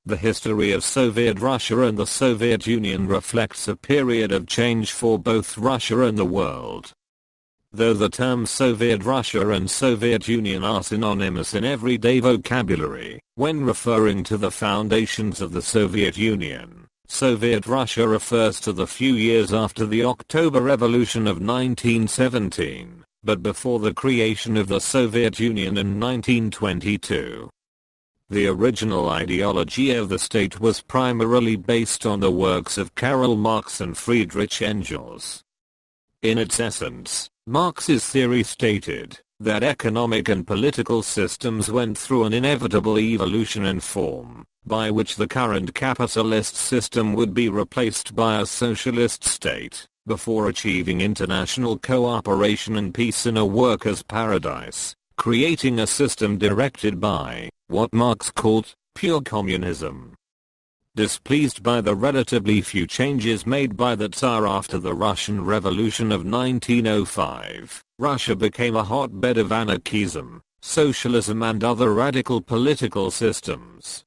The history of Soviet Russia and the Soviet Union reflects a period of change for both Russia and the world. Though the terms Soviet Russia and Soviet Union are synonymous in everyday vocabulary, when referring to the foundations of the Soviet Union, Soviet Russia refers to the few years after the October Revolution of 1917, but before the creation of the Soviet Union in 1922. The original ideology of the state was primarily based on the works of Karl Marx and Friedrich Engels. In its essence, Marx's theory stated that economic and political systems went through an inevitable evolution in form, by which the current capitalist system would be replaced by a socialist state, before achieving international cooperation and peace in a workers' paradise, creating a system directed by what Marx called pure communism. Displeased by the relatively few changes made by the Tsar after the Russian Revolution of 1905, Russia became a hotbed of anarchism, socialism and other radical political systems.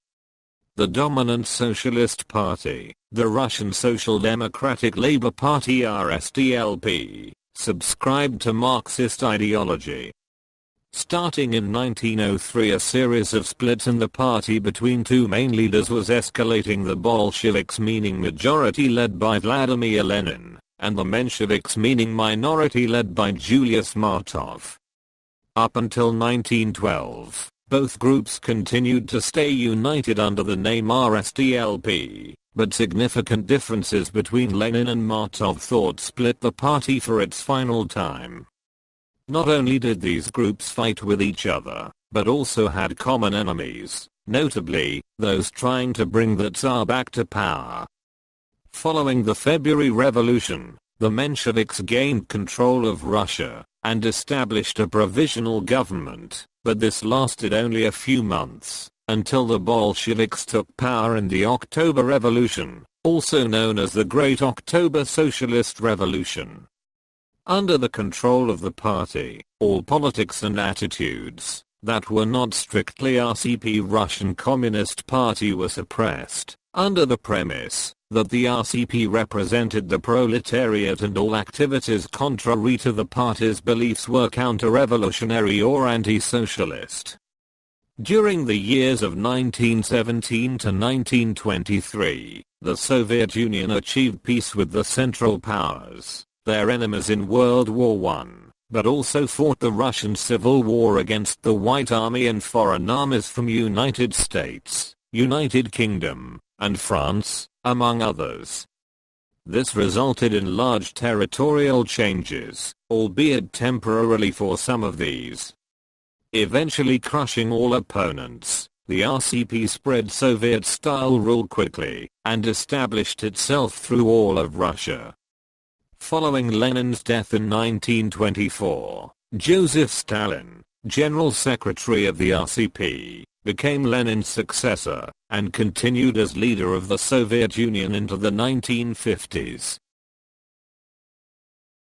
The dominant socialist party, the Russian Social Democratic Labour Party RSDLP, subscribed to Marxist ideology. Starting in 1903, a series of splits in the party between two main leaders was escalating: the Bolsheviks, meaning majority, led by Vladimir Lenin, and the Mensheviks, meaning minority, led by Julius Martov. Up until 1912, both groups continued to stay united under the name RSDLP, but significant differences between Lenin and Martov thought split the party for its final time. Not only did these groups fight with each other, but also had common enemies, notably, those trying to bring the Tsar back to power. Following the February Revolution, the Mensheviks gained control of Russia, and established a provisional government, but this lasted only a few months, until the Bolsheviks took power in the October Revolution, also known as the Great October Socialist Revolution. Under the control of the party, all politics and attitudes that were not strictly RCP Russian Communist Party were suppressed, under the premise that the RCP represented the proletariat and all activities contrary to the party's beliefs were counter-revolutionary or anti-socialist. During the years of 1917 to 1923, the Soviet Union achieved peace with the Central Powers, their enemies in World War I, but also fought the Russian Civil War against the White Army and foreign armies from United States, United Kingdom, and France, among others. This resulted in large territorial changes, albeit temporarily for some of these. Eventually crushing all opponents, the RCP spread Soviet-style rule quickly, and established itself through all of Russia. Following Lenin's death in 1924, Joseph Stalin, General Secretary of the RCP, became Lenin's successor, and continued as leader of the Soviet Union into the 1950s.